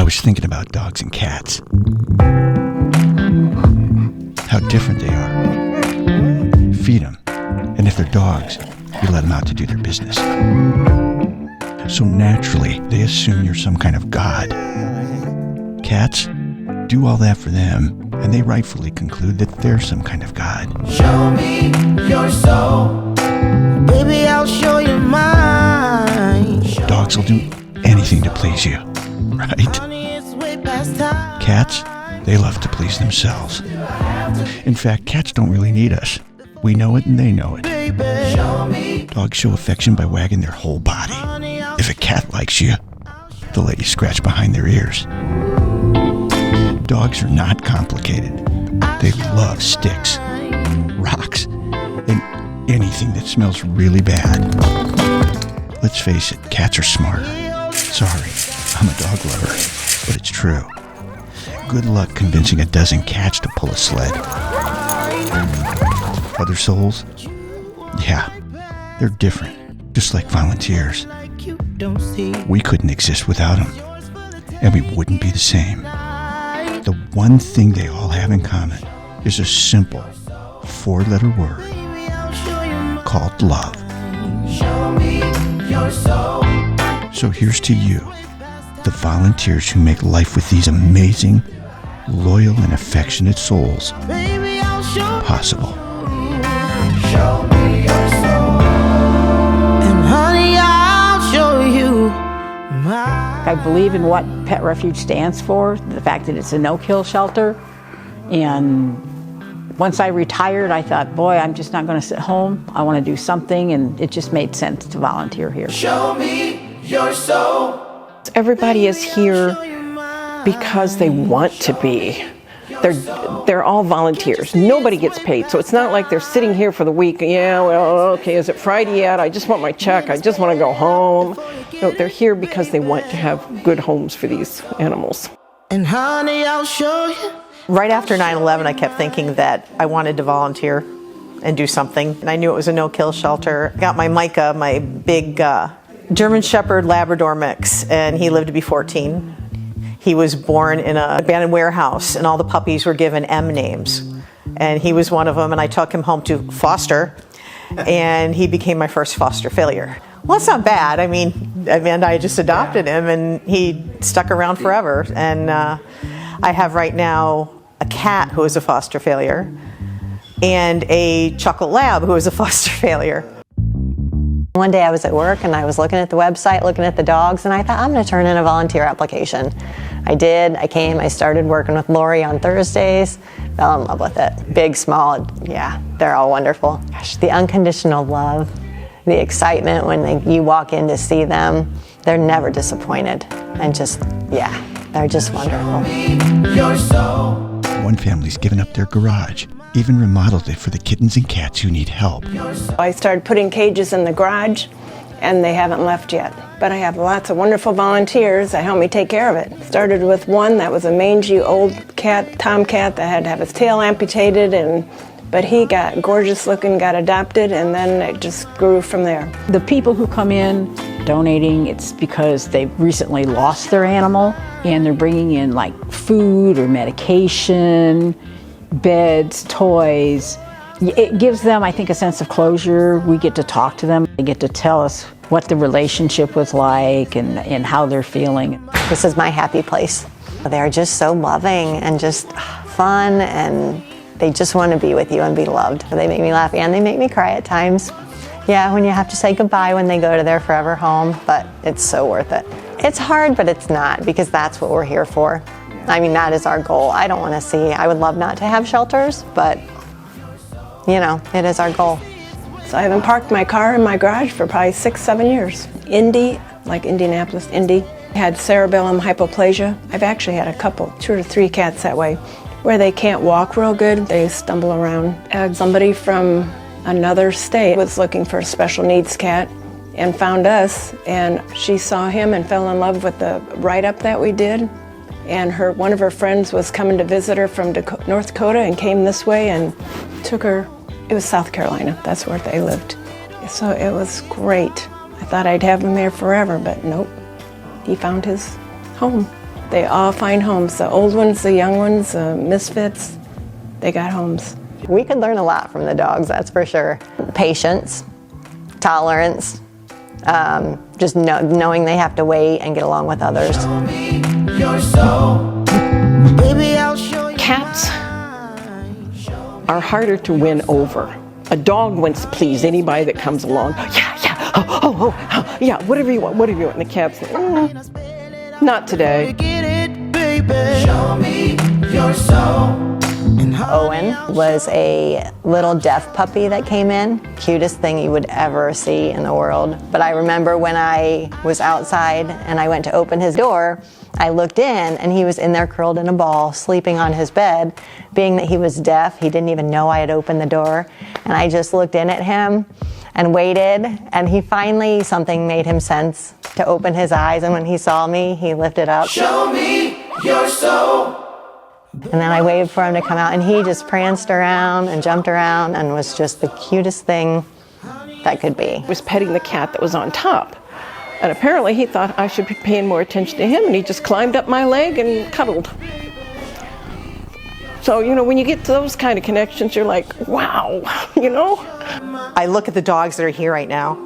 I was thinking about dogs and cats. How different they are. Feed them, and if they're dogs, you let them out to do their business. So naturally, they assume you're some kind of god. Cats do all that for them, and they rightfully conclude that they're some kind of god. Show me your soul, baby, I'll show you mine. Dogs will do anything to please you, right? Cats, they love to please themselves. In fact, cats don't really need us. We know it and they know it. Dogs show affection by wagging their whole body. If a cat likes you, they'll let you scratch behind their ears. Dogs are not complicated. They love sticks, rocks, and anything that smells really bad. Let's face it, cats are smarter. Sorry, I'm a dog lover, but it's true. Good luck convincing a dozen cats to pull a sled. Other souls? Yeah, they're different, just like volunteers. We couldn't exist without them, and we wouldn't be the same. The one thing they all have in common is a simple 4-letter word called love. So here's to you, the volunteers who make life with these amazing, loyal, and affectionate souls possible. Show me your soul, and honey, I'll show you my. I believe in what Pet Refuge stands for, the fact that it's a no-kill shelter. And once I retired, I thought, boy, I'm just not going to sit home. I want to do something, and it just made sense to volunteer here. Show me your soul. Everybody is here because they want to be. They're all volunteers. Nobody gets paid, so it's not like they're sitting here for the week. Yeah, well, okay, is it Friday yet? I just want my check. I just want to go home. No, they're here because they want to have good homes for these animals. And honey, I'll show you. Right after 9/11, I kept thinking that I wanted to volunteer and do something. And I knew it was a no-kill shelter. I got my Micah, my big German Shepherd Labrador mix, and he lived to be 14. He was born in an abandoned warehouse, and all the puppies were given M names. And he was one of them, and I took him home to foster, and he became my first foster failure. Well, it's not bad. I mean, Amanda, I just adopted him, and he stuck around forever. And I have right now a cat who is a foster failure, and a chocolate lab who is a foster failure. One day I was at work and I was looking at the website, looking at the dogs, and I thought, I'm going to turn in a volunteer application. I did. I came. I started working with Lori on Thursdays. Fell in love with it. Big, small, yeah, they're all wonderful. Gosh, the unconditional love, the excitement when you walk in to see them, they're never disappointed. And just, yeah, they're just wonderful. One family's given up their garage, even remodeled it for the kittens and cats who need help. I started putting cages in the garage, and they haven't left yet. But I have lots of wonderful volunteers that help me take care of it. Started with one that was a mangy old cat, tomcat, that had to have his tail amputated, but he got gorgeous looking, got adopted, and then it just grew from there. The people who come in donating, it's because they've recently lost their animal, and they're bringing in like food or medication, beds, toys. It gives them, I think, a sense of closure. We get to talk to them. They get to tell us what the relationship was like and how they're feeling. This is my happy place. They're just so loving and just fun, and they just want to be with you and be loved. They make me laugh and they make me cry at times. Yeah, when you have to say goodbye when they go to their forever home, but it's so worth it. It's hard, but it's not, because that's what we're here for. I mean, that is our goal. I don't want to see, I would love not to have shelters, but you know, it is our goal. So I haven't parked my car in my garage for probably 6-7 years. Indy, like Indianapolis, Indy, had cerebellum hypoplasia. I've actually had a couple, 2 or 3 cats that way, where they can't walk real good, they stumble around. Somebody from another state was looking for a special needs cat and found us, and she saw him and fell in love with the write-up that we did. And one of her friends was coming to visit her from North Dakota and came this way and took her. It was South Carolina, that's where they lived. So it was great. I thought I'd have him there forever, but nope. He found his home. They all find homes. The old ones, the young ones, the misfits, they got homes. We could learn a lot from the dogs, that's for sure. Patience, tolerance, just knowing they have to wait and get along with others. Cats are harder to win over. A dog wants to please anybody that comes along. Yeah, oh, yeah, whatever you want. And the cat's like, not today. Show me your soul. Owen was a little deaf puppy that came in. Cutest thing you would ever see in the world. But I remember when I was outside and I went to open his door, I looked in and he was in there curled in a ball, sleeping on his bed. Being that he was deaf, he didn't even know I had opened the door. And I just looked in at him and waited, and he finally, something made him sense to open his eyes, and when he saw me, he lifted up. Show me your soul. And then I waved for him to come out, and he just pranced around and jumped around and was just the cutest thing that could be. I was petting the cat that was on top, and apparently he thought I should be paying more attention to him, and he just climbed up my leg and cuddled. So, when you get to those kind of connections, you're like, wow, I look at the dogs that are here right now,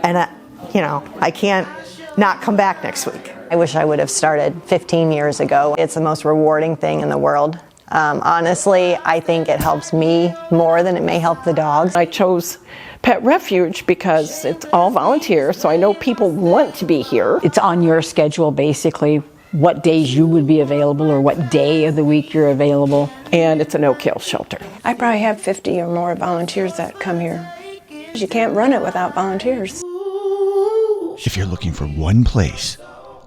and I can't not come back next week. I wish I would have started 15 years ago. It's the most rewarding thing in the world. Honestly, I think it helps me more than it may help the dogs. I chose Pet Refuge because it's all volunteer, so I know people want to be here. It's on your schedule, basically, what days you would be available or what day of the week you're available. And it's a no-kill shelter. I probably have 50 or more volunteers that come here. You can't run it without volunteers. If you're looking for one place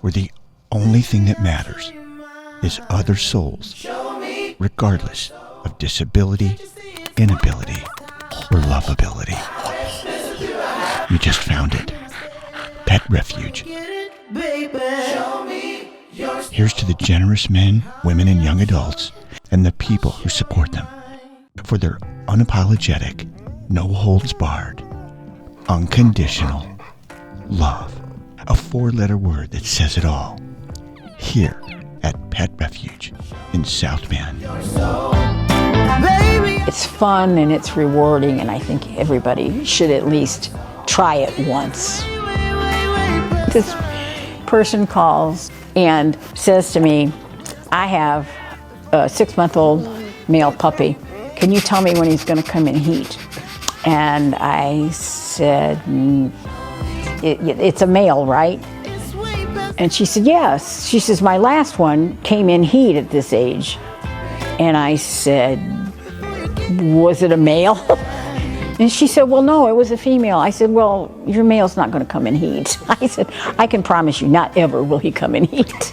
where the only thing that matters is other souls, regardless of disability, inability, or lovability, you just found it. Pet Refuge. Here's to the generous men, women, and young adults, and the people who support them for their unapologetic, no-holds-barred, unconditional love. A 4-letter word that says it all. Here at Pet Refuge in South Bend. It's fun and it's rewarding, and I think everybody should at least try it once. This person calls and says to me, I have a 6-month-old male puppy. Can you tell me when he's going to come in heat? And I said, it's a male, right? And she said, yes. She says, my last one came in heat at this age. And I said, was it a male? And she said, well, no, it was a female. I said, well, your male's not going to come in heat. I said, I can promise you, not ever will he come in heat.